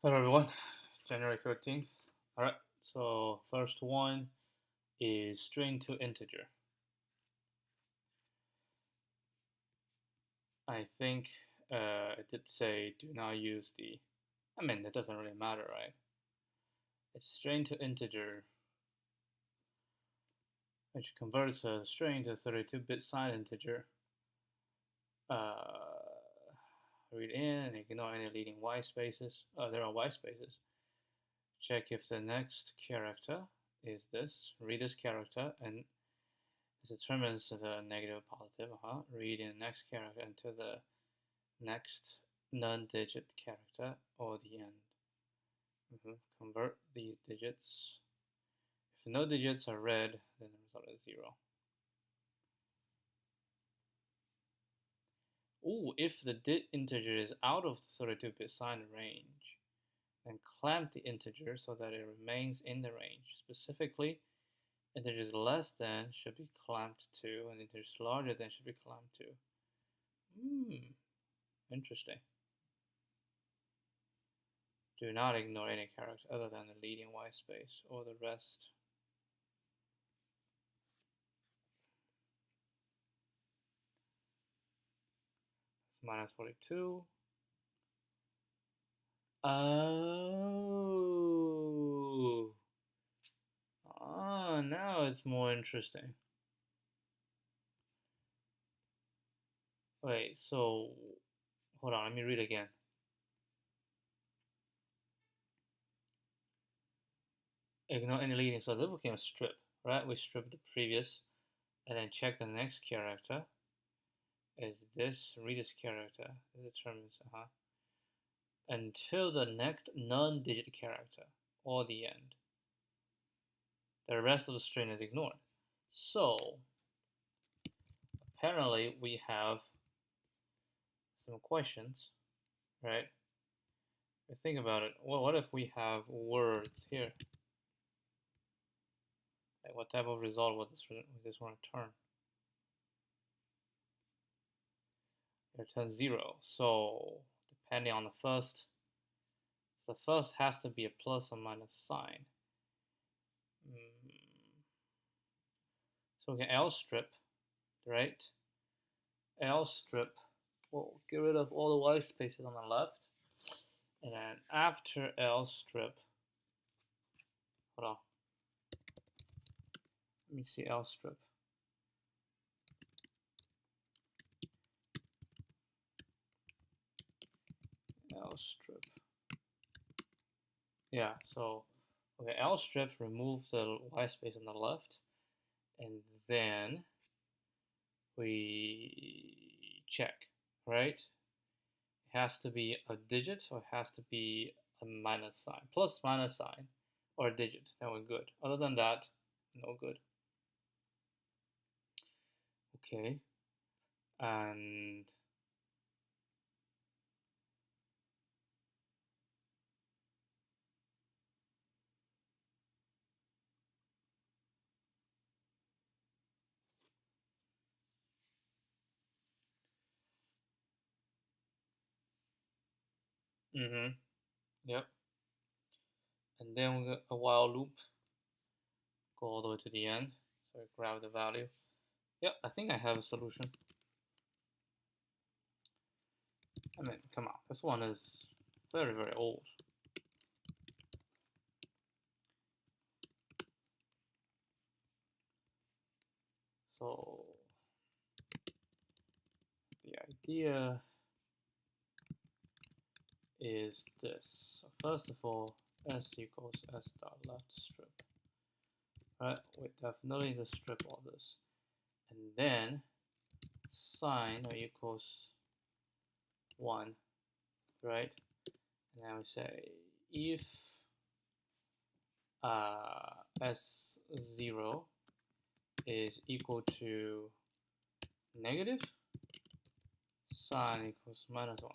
Hello everyone, January 13th. Alright, so first one is string to integer. I think it did say do not use it doesn't really matter, right? It's string to integer, which converts a string to 32-bit signed integer. Uh, read in and ignore any leading white spaces. There are white spaces. Check if the next character is this. Read this character and this determines the negative or positive. Read in the next character into the next non-digit character or the end. Convert these digits. If no digits are read, then the result is 0. If the integer is out of the 32-bit signed range, then clamp the integer so that it remains in the range. Specifically, integers less than should be clamped to, and integers larger than should be clamped to. Interesting. Do not ignore any character other than the leading white space or the rest. It's minus 42. Now it's more interesting. Wait, so hold on, let me read again. Ignore any leading, so this became a strip, right? We strip the previous and then check the next character. Is this, read this character, it determines, until the next non-digit character or the end. The rest of the string is ignored. So apparently we have some questions, right? Think about it. Well, what if we have words here? Like what type of result would this one return? It returns 0. So depending on the first has to be a plus or minus sign. So we can L strip, right? L strip will get rid of all the white spaces on the left. And then after L strip, hold on. Let me see L strip. L strip. Yeah, so okay, L strip remove the white space on the left, and then we check, right? It has to be a digit or it has to be a minus sign, plus minus sign, or a digit. Then we're good. Other than that, no good. Okay, and yep. And then we got a while loop, go all the way to the end. So I grab the value. Yep, I think I have a solution. Come on, this one is very, very old. So the idea is this. So first of all, s equals s dot left strip. Right, we definitely need to strip all this. And then sign equals 1, right? And now we say if s0 is equal to negative, sign equals minus 1.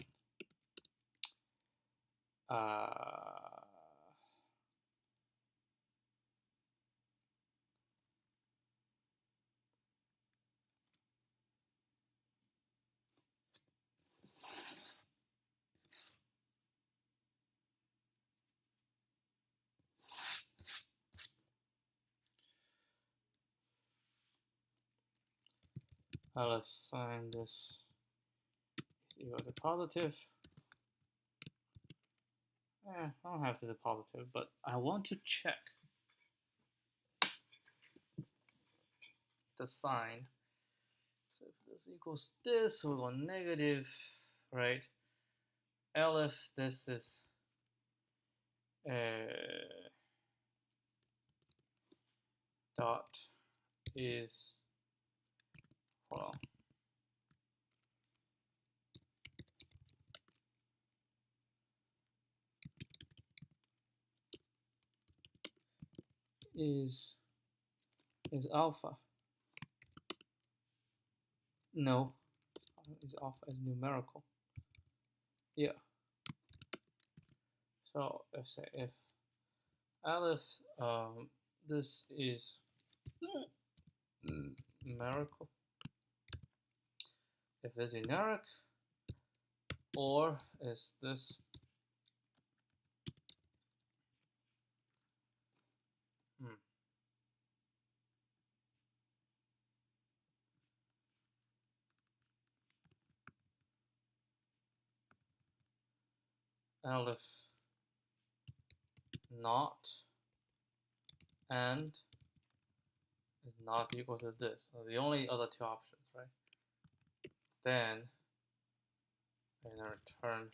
Let's sign this is equal to positive. I don't have to do positive, but I want to check the sign. So if this equals this, we'll go negative, right? If this is dot is, hold on. Is alpha. No, is alpha is numerical. Yeah. So let's say if aleph this is numerical, if it's generic, or is this aleph not and is not equal to this. So the only other two options, right? Then I'm gonna return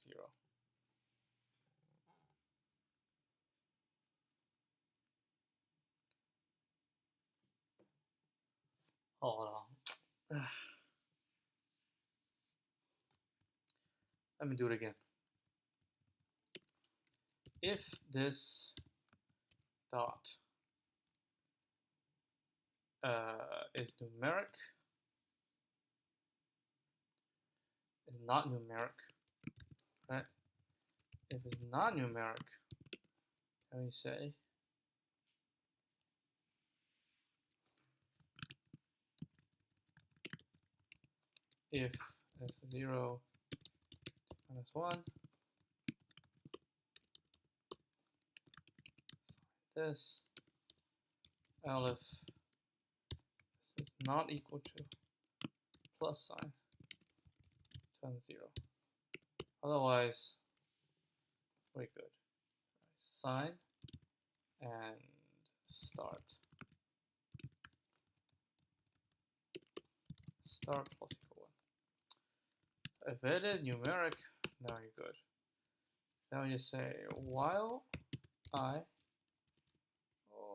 0. Hold on. Let me do it again. If this dot is numeric, is not numeric, right? If it's not numeric, let me say if s0 minus 1, this aleph this is not equal to plus sign, turn 0. Otherwise, we're good. Sign and start. Start plus equal 1. If it is numeric, now you're good. Now you say while I,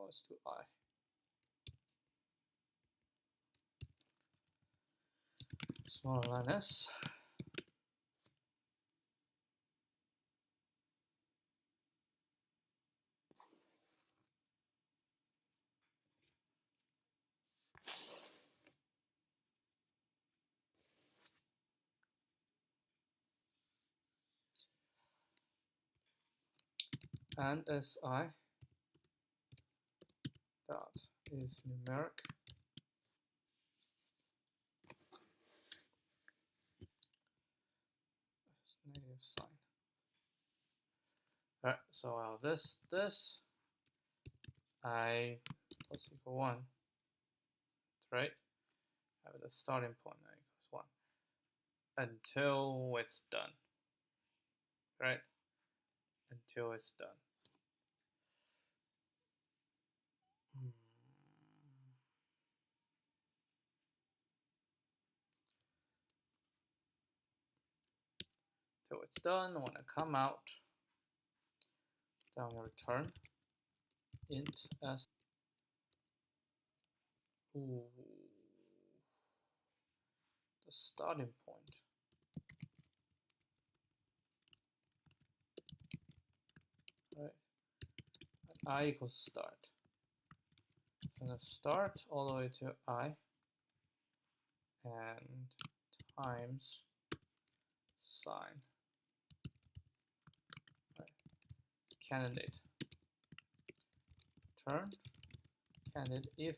let's do I. Smaller than s. And si dot is numeric. Negative sign. Alright, so I'll this, I plus equal 1, right? I have the starting point, I equals 1. Until it's done, right? Until it's done. Until it's done, I want to come out. Then I'm going to return int s. Ooh, the starting point. Right. And I equals start. I'm going to start all the way to I and times sign. Right. Candidate. Return candidate if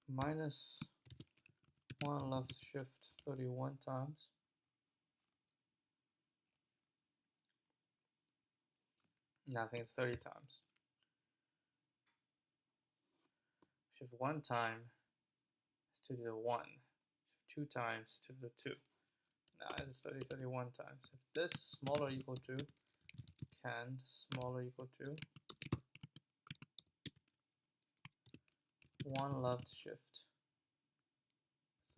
minus 1 left shift 31 times. No, I think it's 30 times. Shift 1 time to the 1. Shift 2 times to the 2. Now it's 31 times. If this is smaller or equal to, can smaller equal to 1 left shift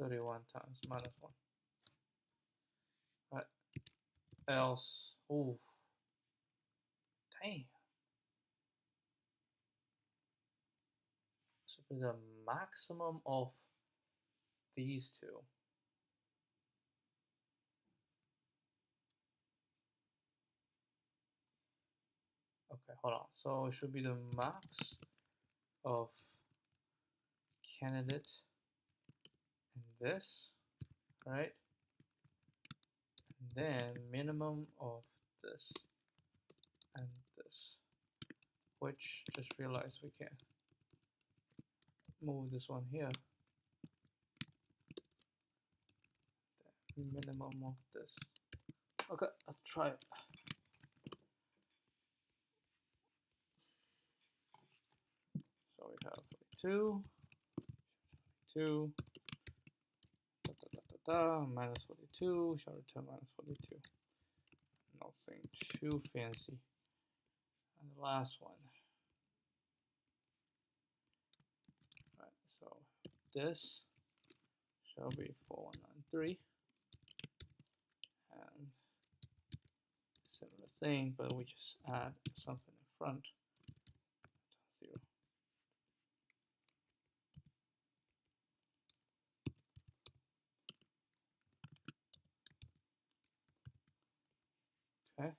31 times minus 1. Right. Else, ooh, damn. So be the maximum of these two. Okay, hold on. So it should be the max of candidate and this, right? And then minimum of this and this, which just realized we can move this one here. The minimum of this. Okay, let's try it. So we have 42, 2, minus 42, shall return minus 42. Nothing too fancy. And the last one. Right, so this shall be 4193. And similar thing, but we just add something in front. 0. Okay.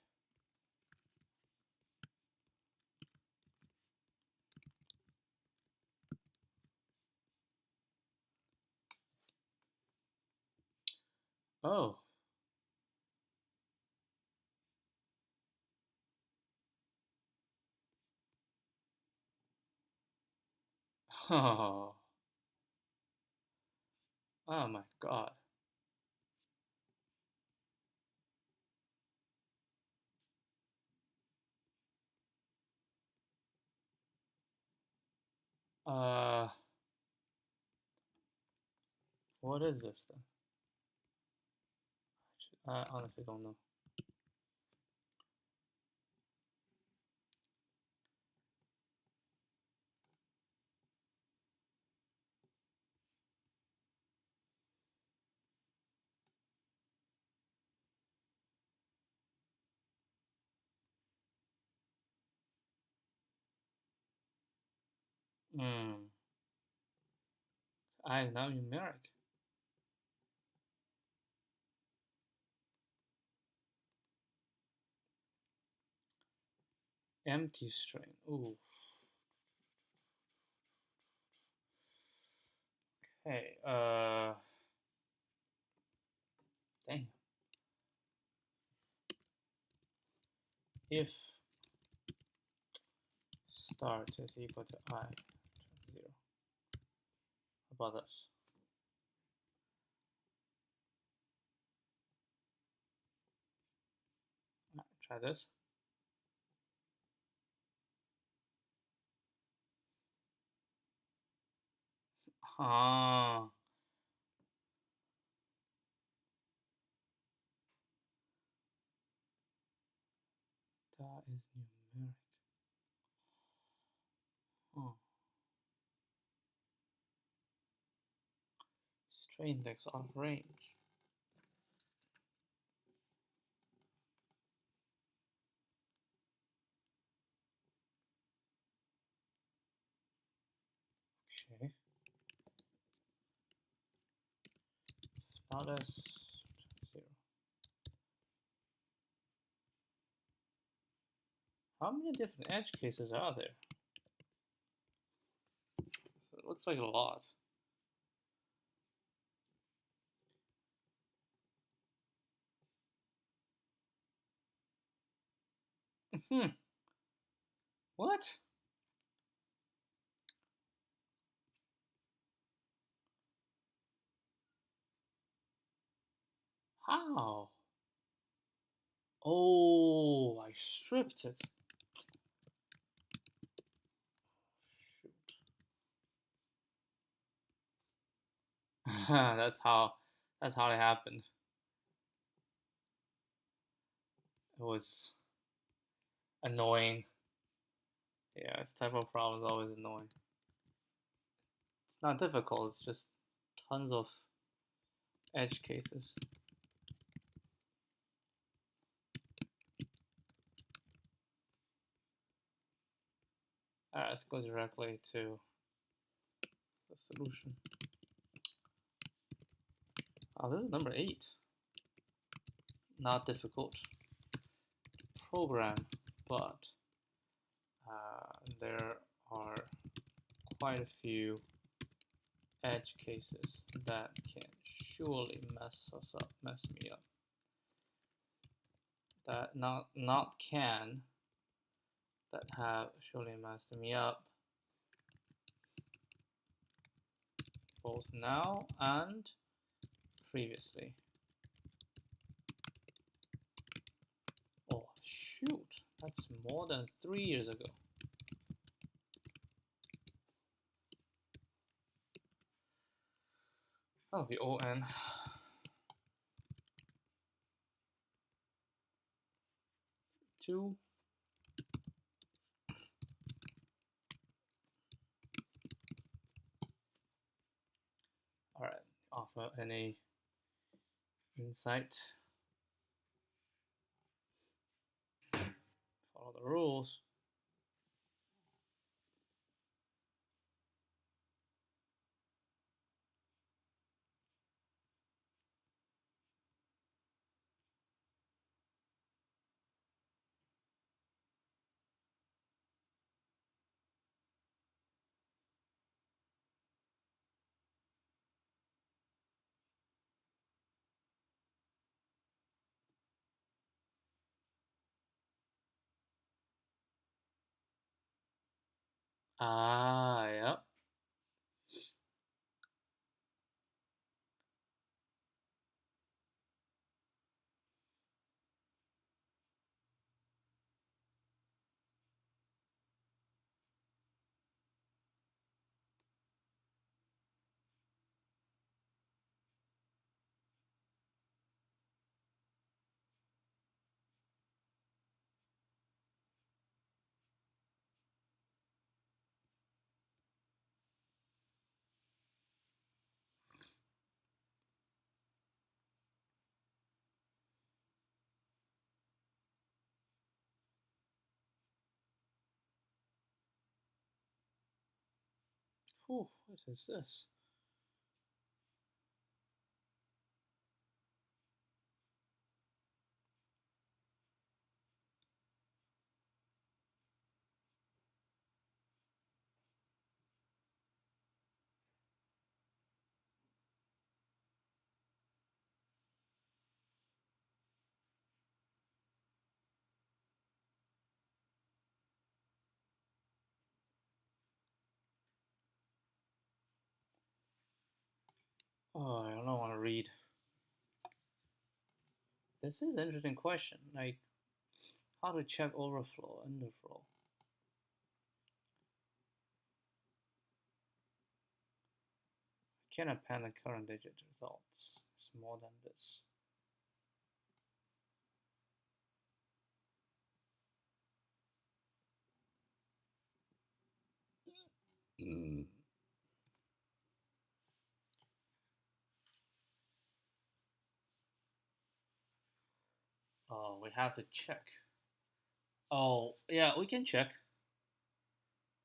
Oh. Oh. Oh my God. What is this then? I honestly don't know. I is now numeric. Empty string. Ooh. Okay. Dang. If start is equal to I 0. How about this? Try this. Ah. That is numeric. Oh. String index of range. Okay. Not as 0. How many different edge cases are there? So it looks like a lot. What? How? Oh, I stripped it. Shoot. That's how it happened. It was annoying. Yeah, this type of problem is always annoying. It's not difficult, it's just tons of edge cases. Alright, let's go directly to the solution. Oh, this is number 8. Not difficult to program, but there are quite a few edge cases that can surely mess me up. That have surely messed me up both now and previously. Oh shoot, that's more than 3 years ago. That'll be ON. Two. Alright, offer any insight. Follow the rules. Ah, yep. Whew, what is this? Oh, I don't want to read. This is an interesting question. Like, how to check overflow, underflow. Can append the current digit results. It's more than this. Oh, we have to check. Oh, yeah, we can check.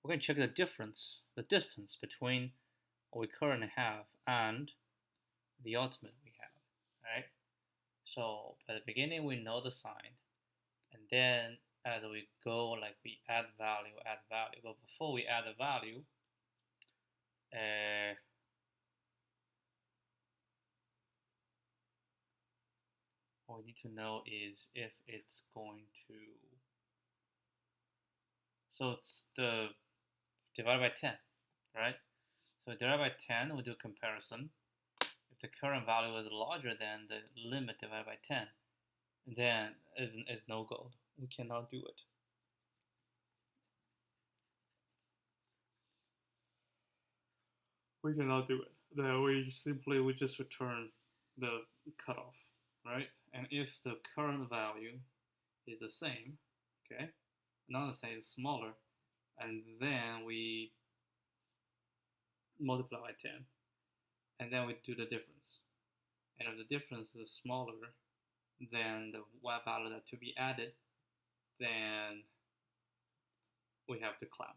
We can check the difference, the distance between what we currently have and the ultimate we have, right? So at the beginning, we know the sign, and then as we go, like we add value. But before we add the value, what we need to know is if it's going to. So it's the divided by 10, right? So divided by 10, we do comparison. If the current value is larger than the limit divided by 10, then it's no gold. We cannot do it. We cannot do it. Then we just return the cutoff, right? And if the current value is the same, okay, not the same, it's smaller, and then we multiply by 10, and then we do the difference. And if the difference is smaller than the y value that to be added, then we have to clamp.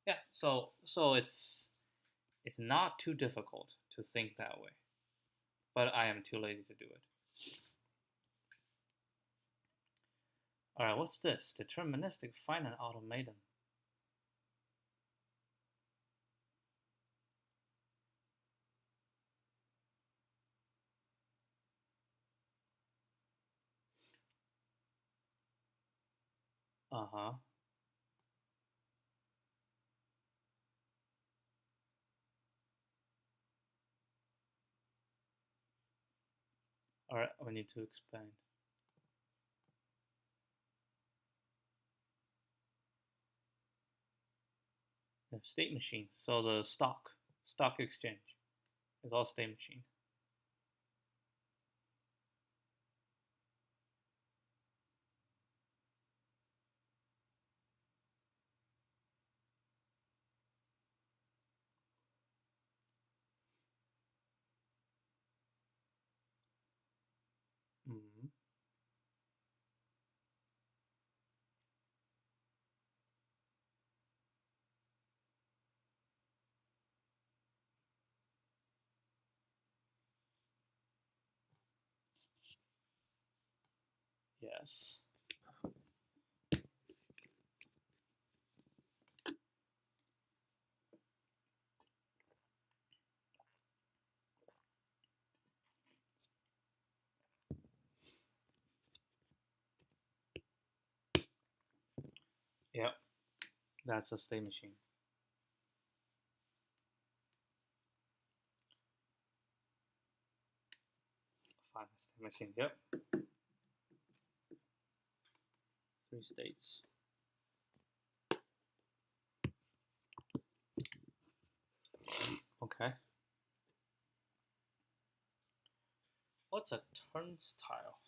Yeah, so it's not too difficult to think that way, but I am too lazy to do it. All right, what's this? Deterministic finite automaton. Uh-huh. All right, we need to expand. The state machine. So the stock exchange is all state machine. Mm-hmm. Yes. Yep. That's a state machine. Fine, state machine. Yep. 3 states. Okay. What's a turnstile?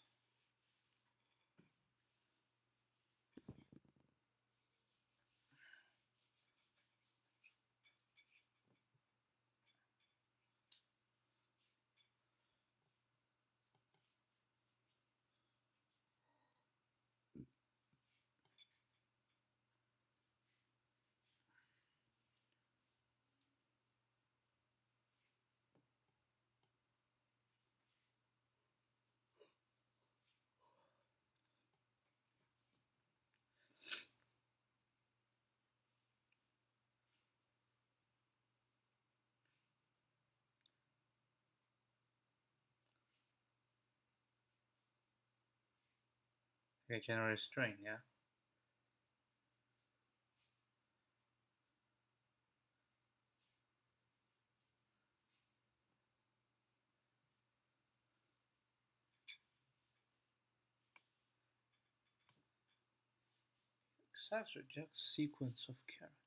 Okay, generate string, yeah. Accepts, rejects sequence of characters.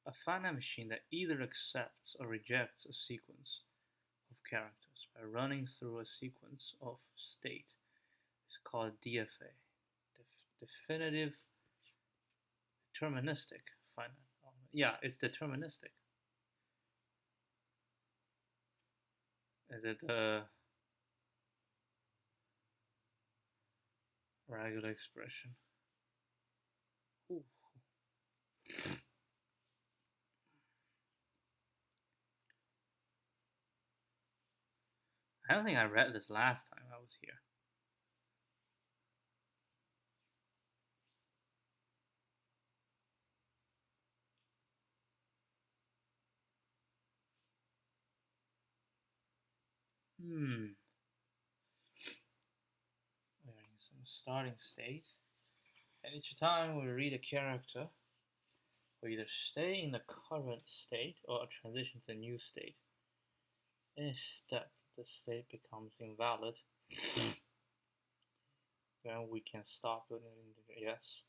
A finite machine that either accepts or rejects a sequence of characters by running through a sequence of state is called DFA, definitive deterministic finite element. Yeah, it's deterministic. Is it a regular expression? Ooh. I don't think I read this last time I was here. Where is starting state. And each time we read a character, we either stay in the current state or transition to a new state. Any step the state becomes invalid, then we can stop doing it. Yes.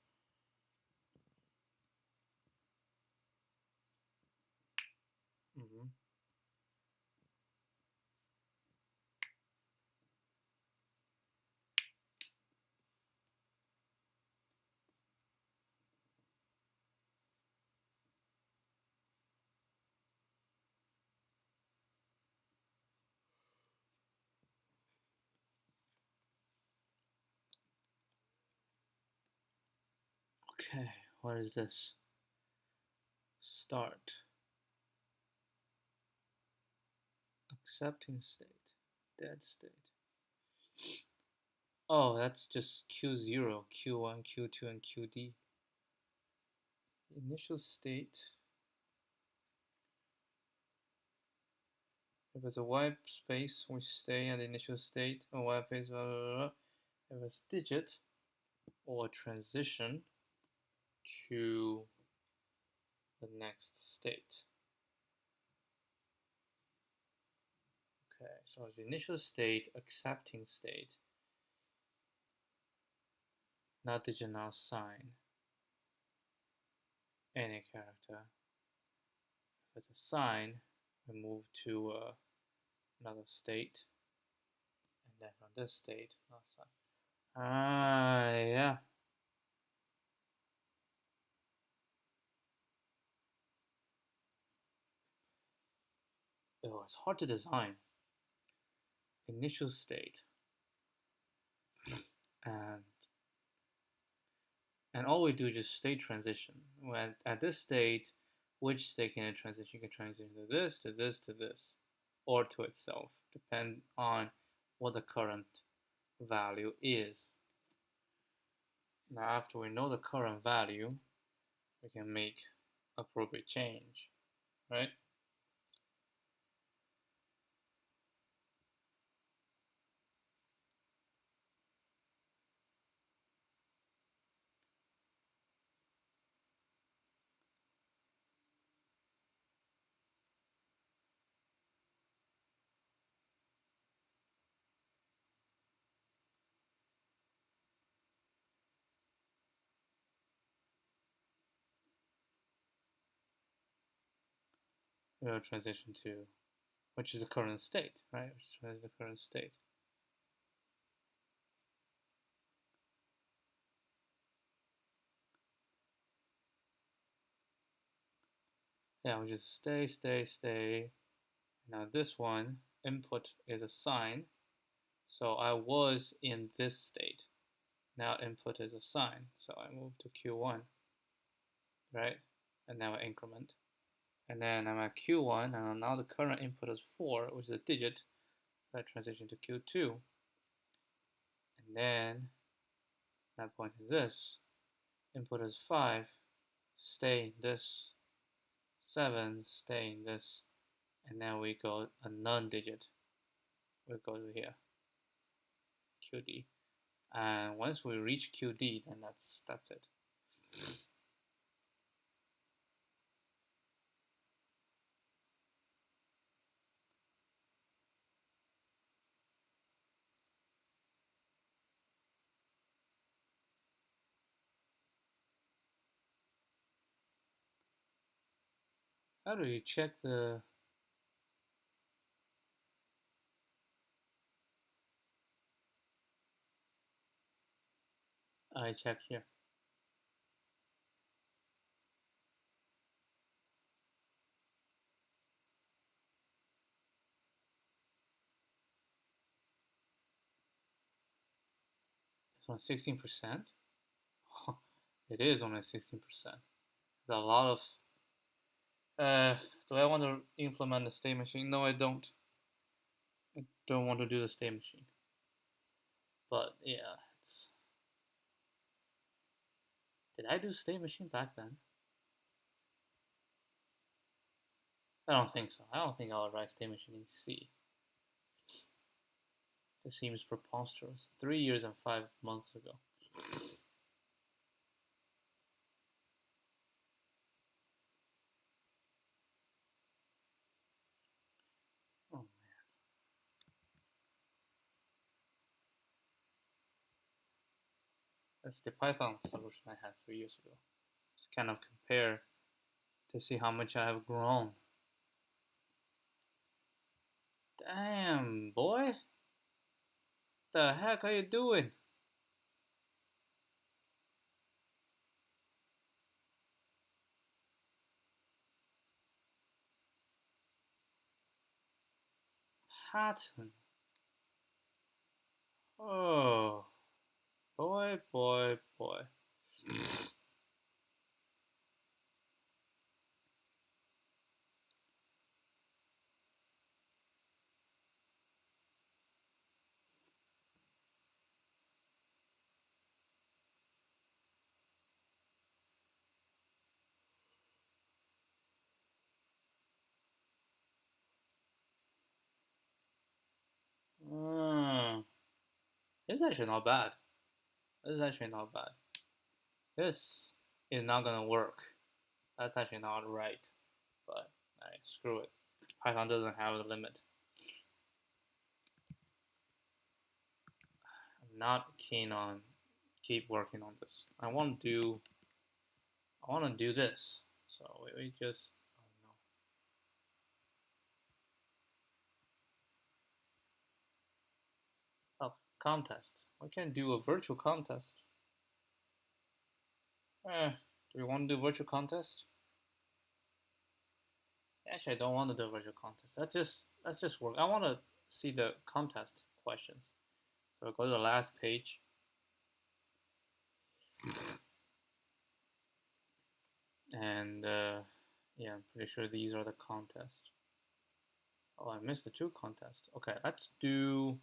Okay, what is this? Start. Accepting state. Dead state. Oh, that's just Q0, Q1, Q2, and QD. Initial state. If it's a white space, we stay at the initial state. A white space, blah, blah, blah. If it's digit or transition to the next state. Okay, so it's initial state, accepting state. Not digit, not sign. Any character. If it's a sign, we move to another state, and then from this state, not sign. Yeah. Oh, it's hard to design. Initial state, and all we do is just state transition. When at this state, which state can it transition? You can transition to this, to this, to this, or to itself, depend on what the current value is. Now, after we know the current value, we can make appropriate change, right? We'll transition to, which is the current state, right? Which is the current state. Yeah, we just stay, stay, stay. Now this one, input is a sign. So I was in this state. Now input is a sign. So I move to Q1, right? And now I increment. And then I'm at Q1, and now the current input is 4, which is a digit. So I transition to Q2. And then I point to this. Input is 5, stay in this. 7, stay in this. And now we go a non-digit. We go to here, QD. And once we reach QD, then that's it. How do you check the I check here. It's on 16%. It is only 16%. There's a lot of. Do I want to implement the state machine? No, I don't. I don't want to do the state machine. But yeah, it's. Did I do state machine back then? I don't think so. I don't think I'll write state machine in C. This seems preposterous. 3 years and 5 months ago. Oh man. That's the Python solution I had 3 years ago. Just kind of compare to see how much I have grown. Damn, boy. The heck are you doing? Pattern. Oh. Boy, boy, boy. This is actually not bad. This is actually not bad. This is not gonna work. That's actually not right. But screw it. Python doesn't have a limit. I'm not keen on keep working on this. I want to do this. So we just contest. We can do a virtual contest. Do we want to do virtual contest? Actually, I don't want to do a virtual contest. Let's just work. I want to see the contest questions. So go to the last page. And yeah, I'm pretty sure these are the contests. Oh, I missed the 2 contests. Okay, let's do.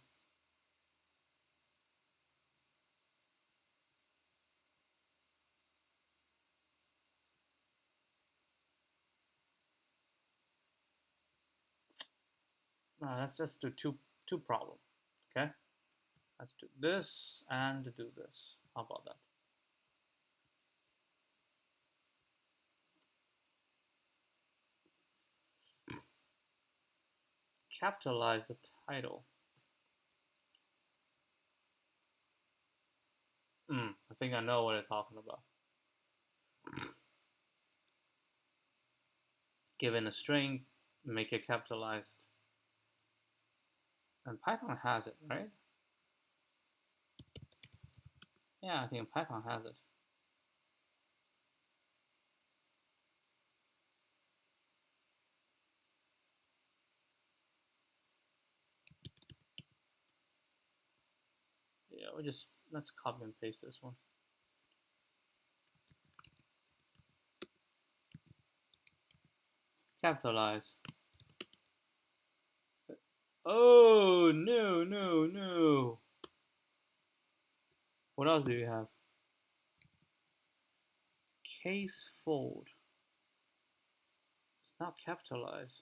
No, let's just do two problems. Okay, let's do this and do this. How about that? Capitalize the title. I think I know what you're talking about. Given a string, make it capitalized. And Python has it, right? Yeah, I think Python has it. Yeah, let's copy and paste this one. Capitalize. Oh, no, no, no. What else do you have? Case fold. It's not capitalized.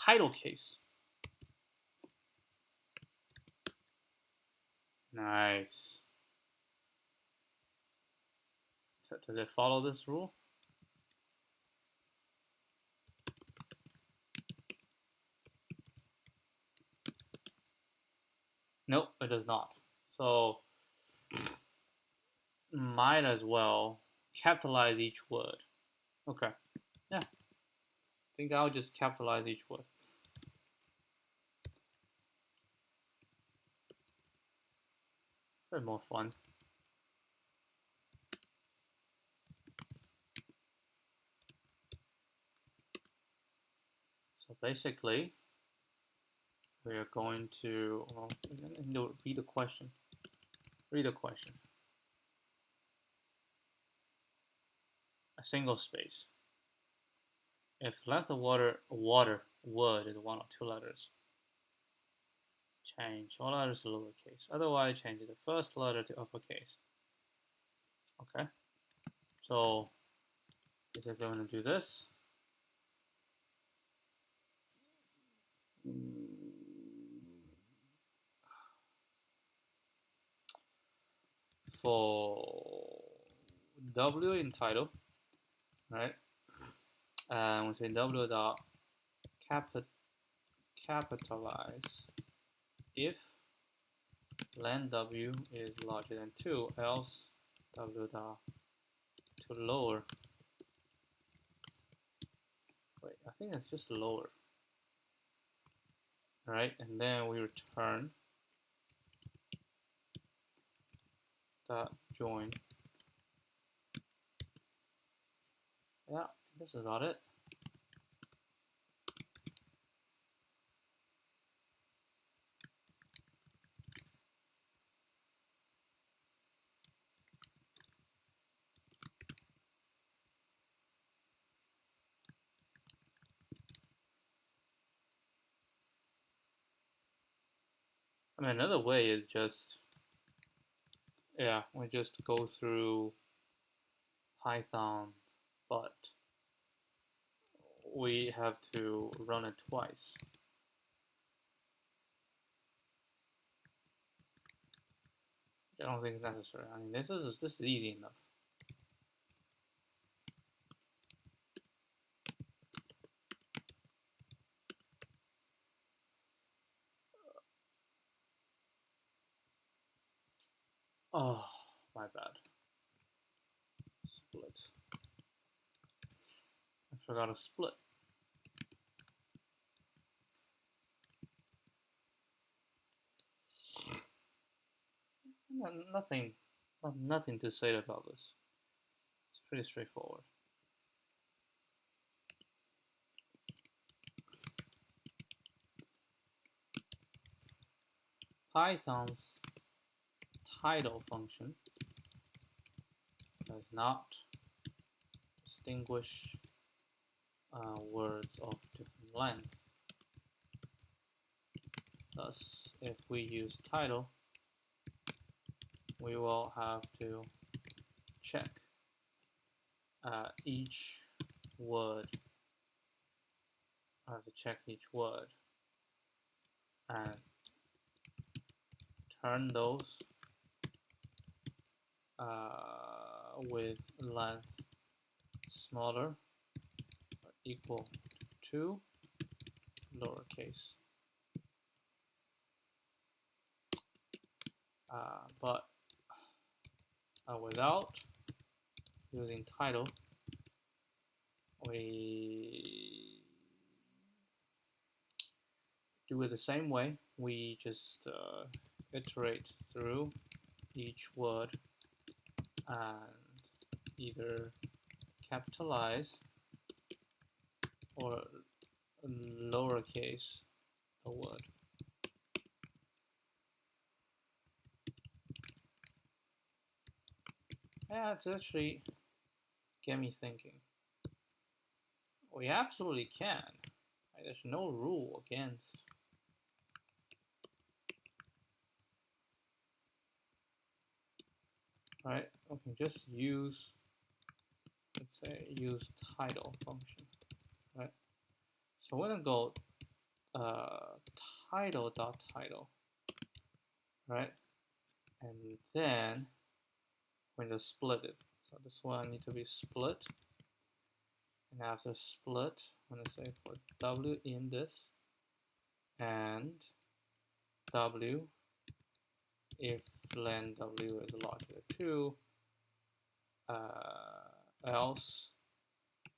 Title case. Nice. So does it follow this rule? Nope, it does not. So might as well capitalize each word. Okay. Yeah. I think I'll just capitalize each word. Bit more fun. So basically, we are going to read the question. Read the question. A single space. If length of water wood is 1 or 2 letters, change all letters to lowercase. Otherwise, change the first letter to uppercase. Okay. So basically I'm going to do this. For W in title, right? And we say W dot capitalize if len W is larger than 2, else W dot to lower. Wait, I think it's just lower. Right, and then we return dot join. Yeah, this is about it. I mean, another way is just, yeah, we just go through Python, but we have to run it twice. I don't think it's necessary. I mean, this is easy enough. Oh, my bad. Split. I forgot to split. Nothing to say about this. It's pretty straightforward. Python's title function does not distinguish words of different length. Thus, if we use title, we will have to check each word. I have to check each word and turn those with length smaller or equal to lowercase. But without using title, we do it the same way. We just iterate through each word and either capitalize or lowercase a word. Yeah, it's actually get me thinking. We absolutely can. There's no rule against. Right, we can just use, let's say, use title function, right? So we're gonna go title.title, right? And then we're gonna split it. So this one needs to be split. And after split, I'm gonna say for W in this and W if len W is larger than 2, else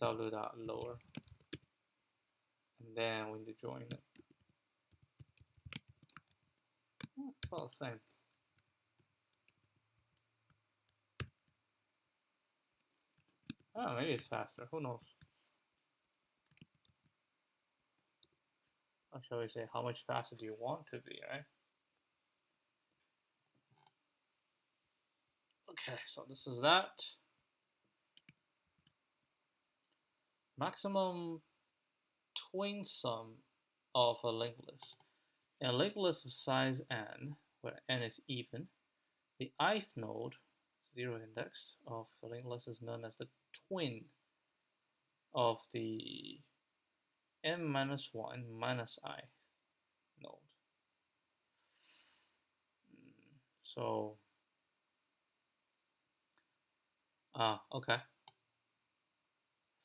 W dot lower, and then we need to join it. It's all the same. Oh, maybe it's faster. Who knows? Or shall we say, how much faster do you want to be, right? Okay, so this is that. Maximum twin sum of a linked list. In a linked list of size n, where n is even, the ith node, 0 indexed of the linked list is known as the twin of the m minus 1 minus I node. So, okay.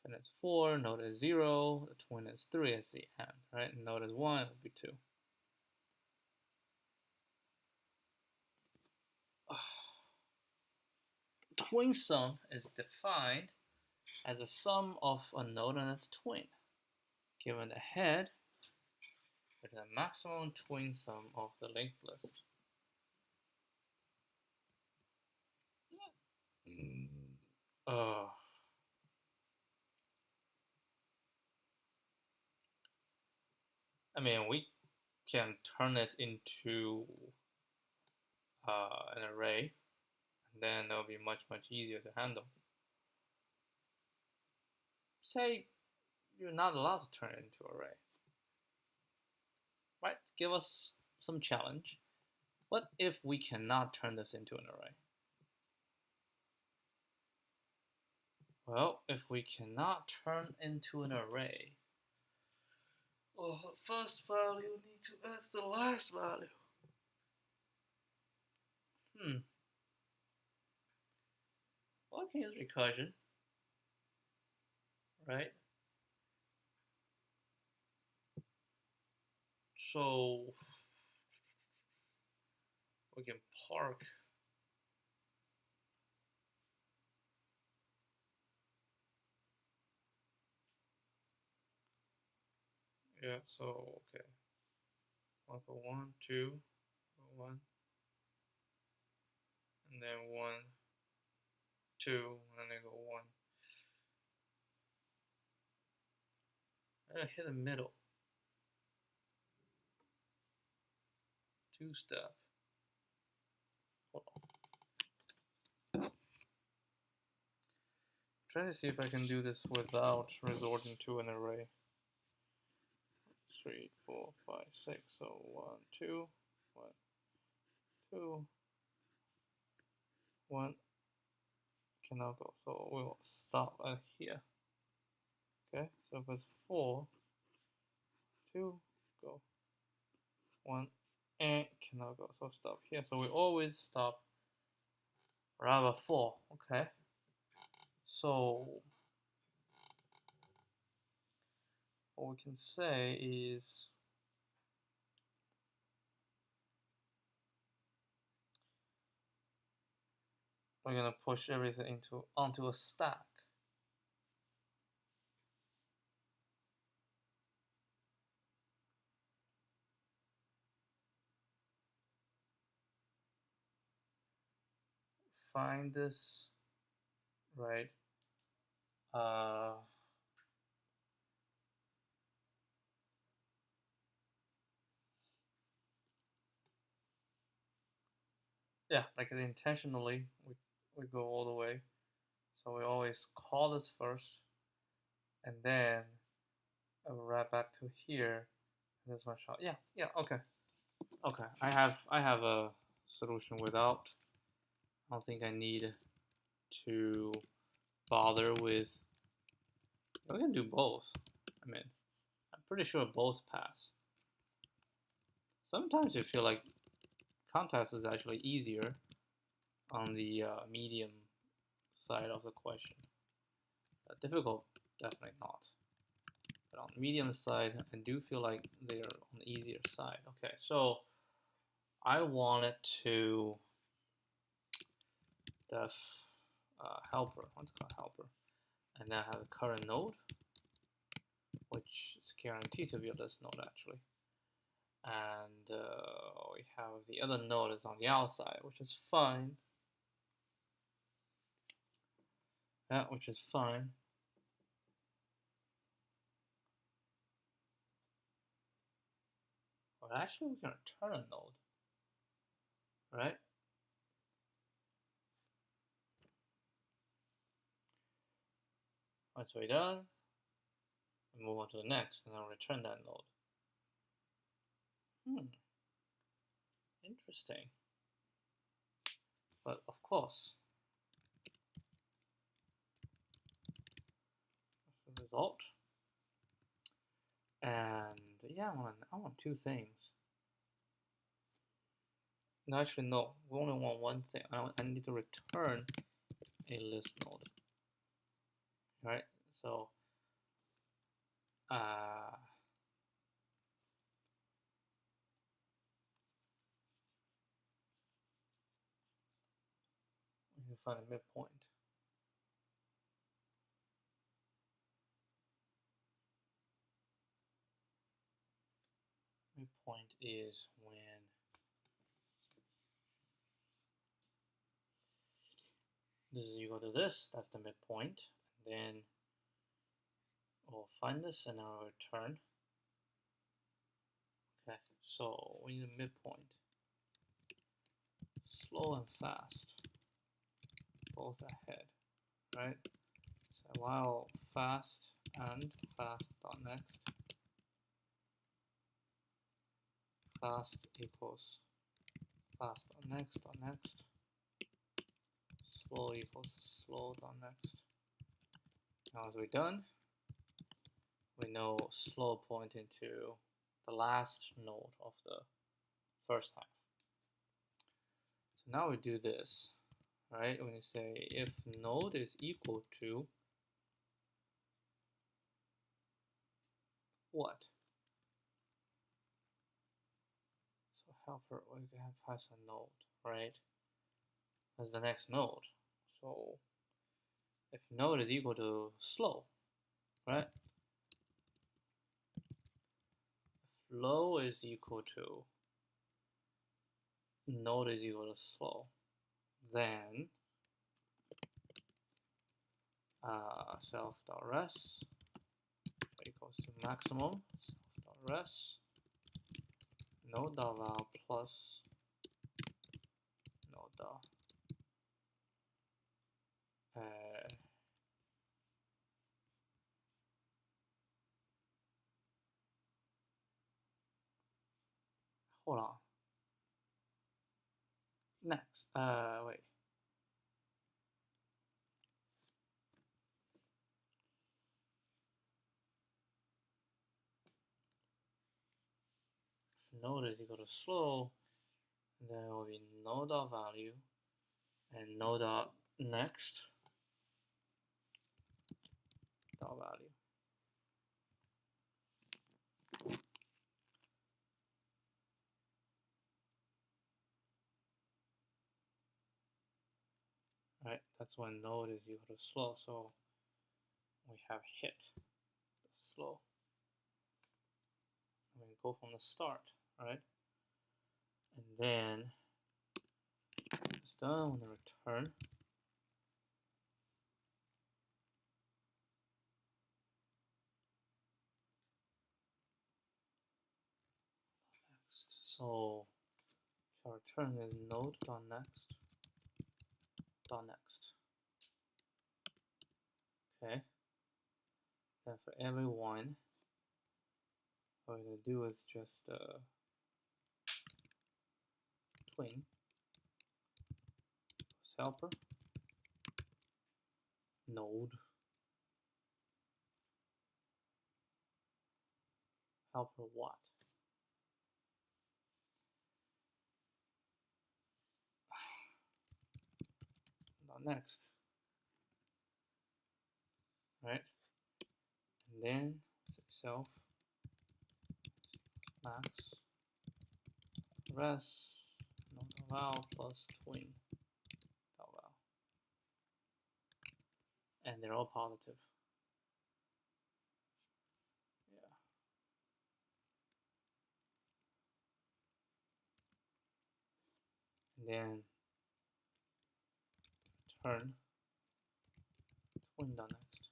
And it's 4, node is 0, the twin is 3 as the end, right? And node is 1, it would be 2. Twin sum is defined as a sum of a node and its twin, given the head with the maximum twin sum of the linked list. I mean, we can turn it into an array, and then that'll be much easier to handle. Say you're not allowed to turn it into an array, right? Give us some challenge. What if we cannot turn this into an array? Well, if we cannot turn into an array, the first value needs to add the last value. Well, I can use recursion, right? So we can park so okay. 1 for 1, 2, 1, and then 1, 2, and then go 1. I hit the middle. 2-step. Hold on. Trying to see if I can do this without resorting to an array. 3, 4, 5, 6. So 1, 2, 1, 2, 1. Cannot go. So we will stop at here. Okay. So if it's 4, 2, go. 1, and cannot go. So stop here. So we always stop around 4. Okay. So what we can say is we're gonna push everything onto a stack. Find this, right? Yeah, like intentionally, we go all the way. So we always call this first, and then wrap back to here. This one shot. Yeah. Okay. I have a solution without. I don't think I need to bother with. We can do both. I mean, I'm pretty sure both pass. Sometimes you feel like context is actually easier on the medium side of the question. Difficult, definitely not. But on the medium side, I do feel like they're on the easier side. Okay, so I wanted to def helper, let's call it helper, and then I have a current node, which is guaranteed to be a list node actually. And we have the other node is on the outside, which is fine. Yeah, which is fine. But actually, we can return a node, right? Once we're done, we move on to the next, and then return that node. Interesting. But of course, result. And yeah, I want two things. No, actually no, we only want one thing. I need to return a list node. Right? So we can find a midpoint. Midpoint is when this is equal to this, that's the midpoint. And then we'll find this and I'll return. Okay, so we need a midpoint. Slow and fast, both ahead, right? So while fast and fast.next, fast equals fast.next.next, slow equals slow.next. Now as we're done, we know slow point into the last node of the first half. So now we do this, right? When you say if node is equal to what? So helper, we have has a node, right? As the next node. So if node is equal to slow, right? If low is equal to node is equal to slow, then self.res equals to maximum self.res node.val plus node. Hold on. Next, wait. If node is equal to slow, then it will be node.value and node.next value. Right, that's when node is equal to slow, so we have hit the slow. We go from the start, right? And then it's done when the return. Next, so our return is node.next. Next. Okay. Then for every one, what we're gonna do is just twin helper node helper what? Next, right? And then self max res node.val plus twin .val, and they're all positive. Yeah. And then return twin.next.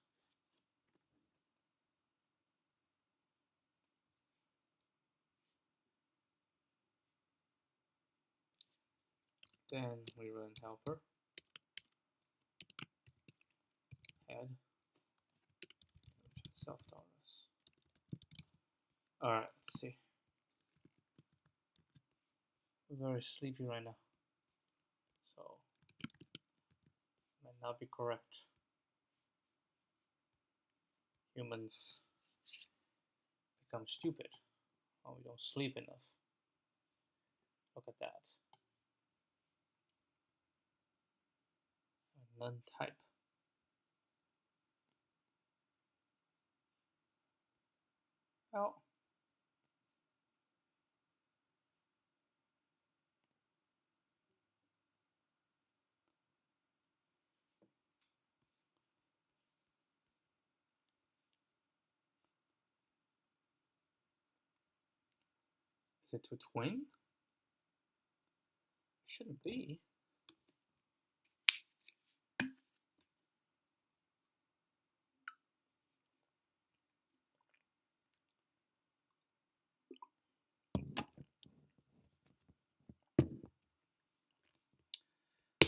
Then we run helper head self.res. Alright, let's see. I'm very sleepy right now, so might not be correct. humans become stupid, or we don't sleep enough. Look at that. A none type. Well, is it to twin? It shouldn't be.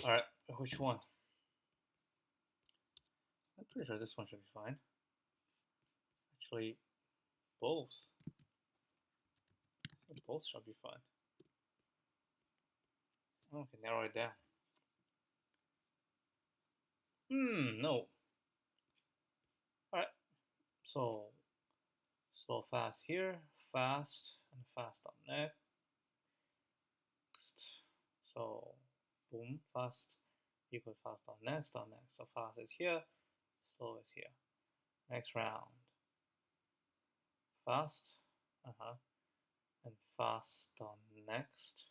All right, which one? I'm pretty sure this one should be fine. Actually, both. Both should be fine. Okay, narrow it down. No. Alright, so slow fast here, fast, and fast on next. So boom, fast equals fast on next. So fast is here, slow is here. Next round. Fast, and fast on next.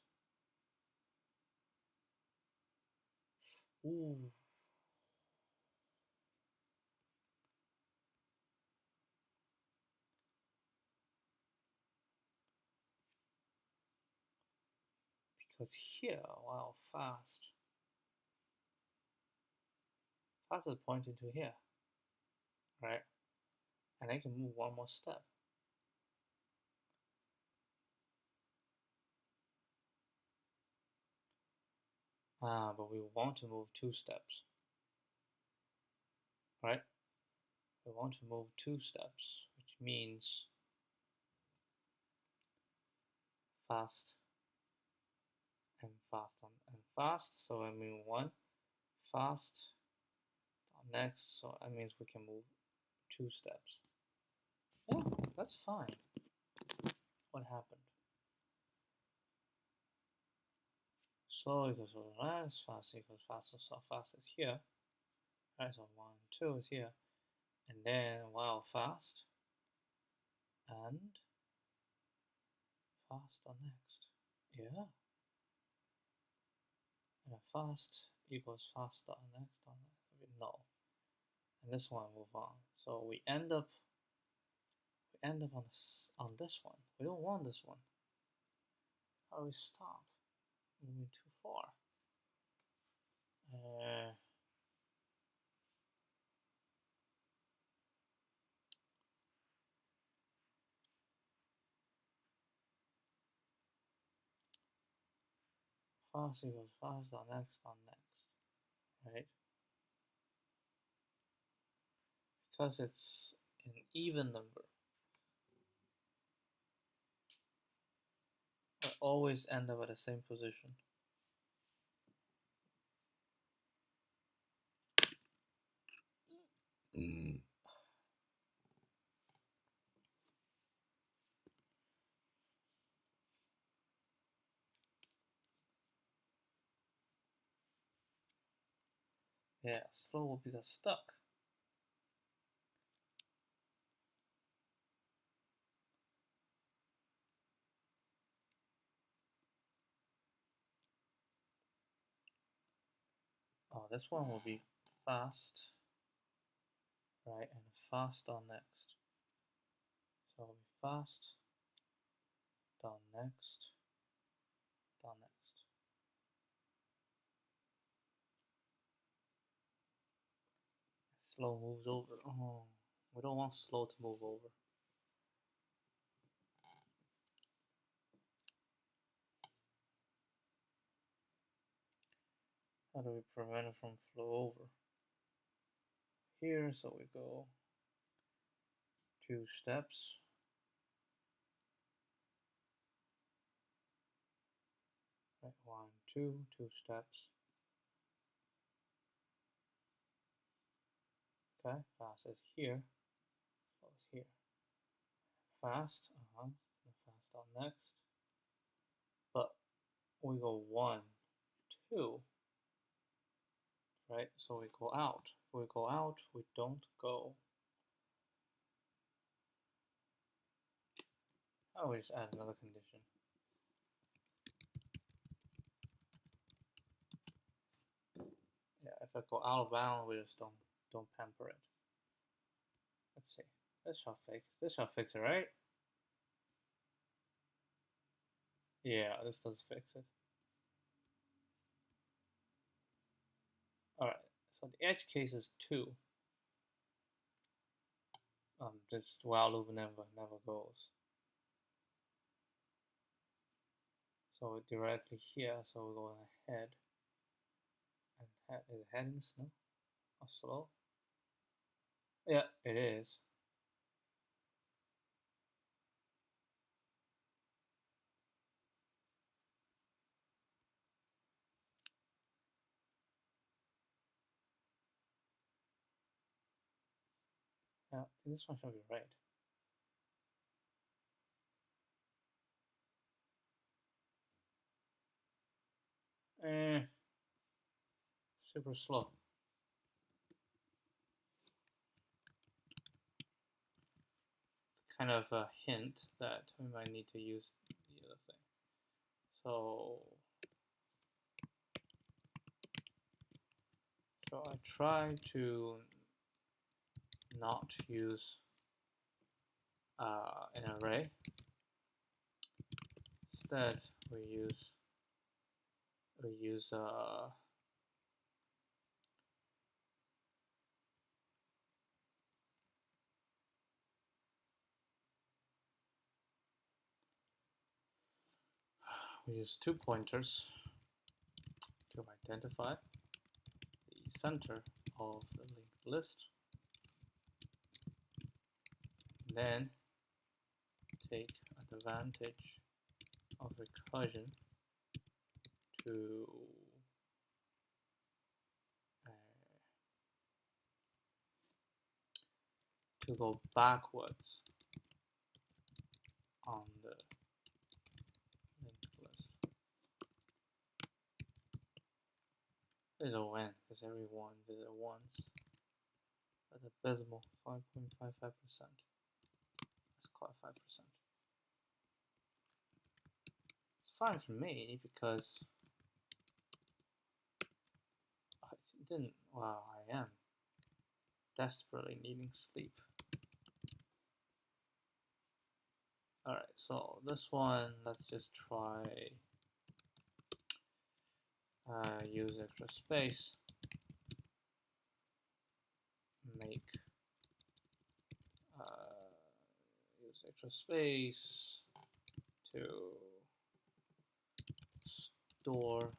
Ooh. Because here, wow, fast is pointing to here, right? And I can move one more step. But we want to move 2 steps, right? We want to move 2 steps, which means fast and fast and fast. So I mean 1 fast next. So that means we can move 2 steps. Yeah, that's fine. What happened? Slow equals less, fast equals faster. So fast is here. Right, so 1, 2 is here. And then while fast and fast on next. Yeah. And fast equals faster on next. No. And this one move on. So we end up on this one. We don't want this one. How do we stop? Moving too far. Fast equals fast on next, right? Because it's an even number, I always end up at the same position. Yeah, slow will become stuck. Oh, this one will be fast, right? And fast on next. So it'll be fast, down next, down next. Slow moves over. Oh, we don't want slow to move over. How do we prevent it from flow over? Here, so we go 2 steps. Right, 1, 2, 2 steps. Okay, fast is here. fast. Fast on next. But we go 1, 2, right? So we go out. If we go out, we don't go. Oh, we just add another condition. Yeah, if I go out of bound, we just don't pamper it. Let's see. This shall fix it, right? Yeah, this does fix it. Alright, so the edge case is 2. This while loop never goes. So directly here, so we're going ahead. And head is headings, no? Or slow? Yeah, it is. Yeah, I think this one should be right. Super slow. It's kind of a hint that we might need to use the other thing. So I try to not use an array. Instead, we use we use 2 pointers to identify the center of the linked list. Then take advantage of recursion to go backwards on the linked list. There's a win because everyone visit once. That's abysmal, 5.55%. Let's call it 5%. It's fine for me because I didn't. Wow, I am desperately needing sleep. Alright, so this one, let's just try use extra space, make use extra space to store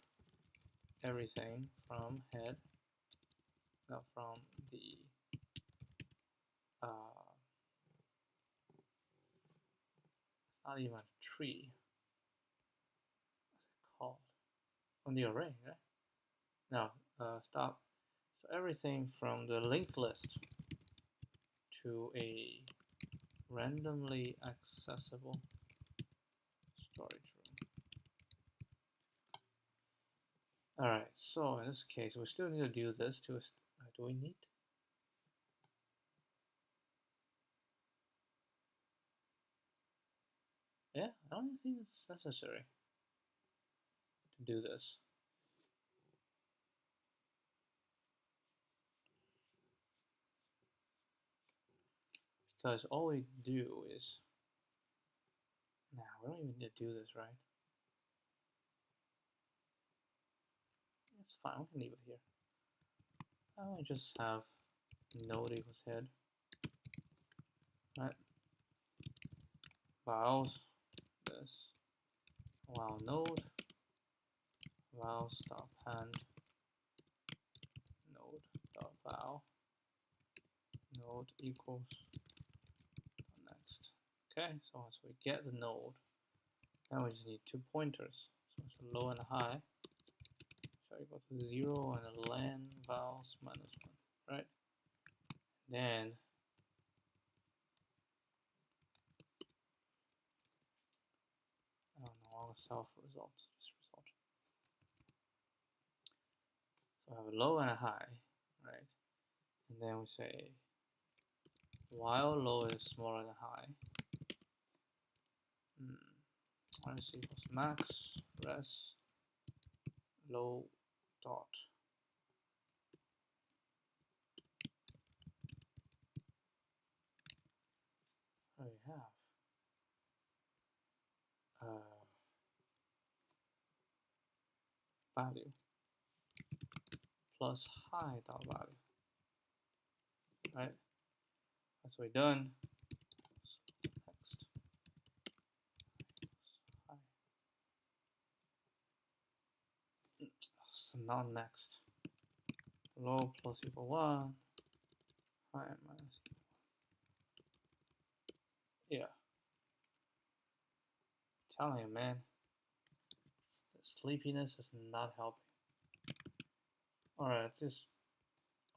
everything from head, no, from the it's not even a tree. What's it called? From the array, right? No, stop. So everything from the linked list to a randomly accessible storage room. Alright, so in this case, we still need to do this to, do we need? Yeah, I don't think it's necessary to do this. Because all we do is, nah, we don't even need to do this, right? It's fine, we can leave it here. I want to just have node equals head, right? Vowels, this, while node, vowel stop hand, node dot vowel, node equals next. Okay, so once we get the node, now we just need 2 pointers. So it's a low and a high. So equal to 0 and a len vowels minus 1, right? Then a self result. So I have a low and a high, right? And then we say while low is smaller than high, let's see, equals max res low dot. What do we have? Value plus high dot value, right? That's what we've done. Next, high. So not next. Low plus equal 1, high minus equal 1. Yeah. I'm telling you, man. The sleepiness is not helping. Alright, just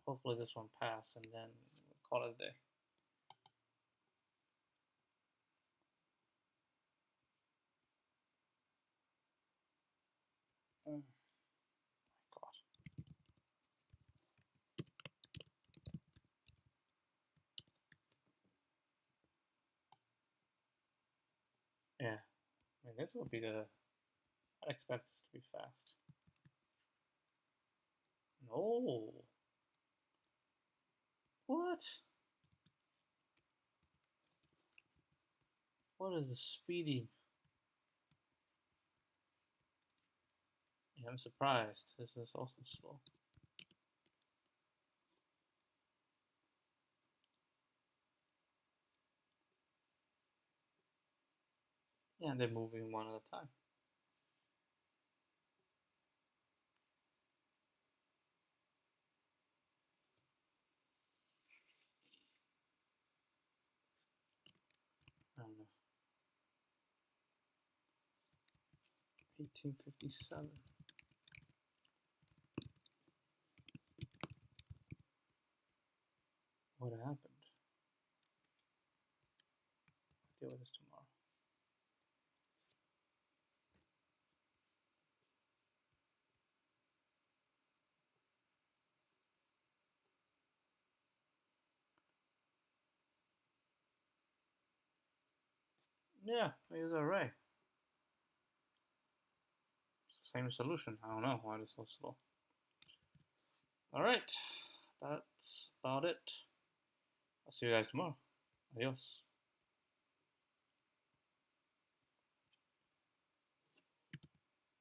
hopefully this one pass and then we'll call it a day. Oh my god. Yeah. I mean, this will be the... I expect this to be fast. No. What? What is the speedy? Yeah, I'm surprised. This is also slow. Yeah, they're moving one at a time. I don't know. 1857. What happened? I'll deal with this tomorrow. Yeah, I use array. It's the same solution. I don't know why it's so slow. Alright, that's about it. I'll see you guys tomorrow. Adios.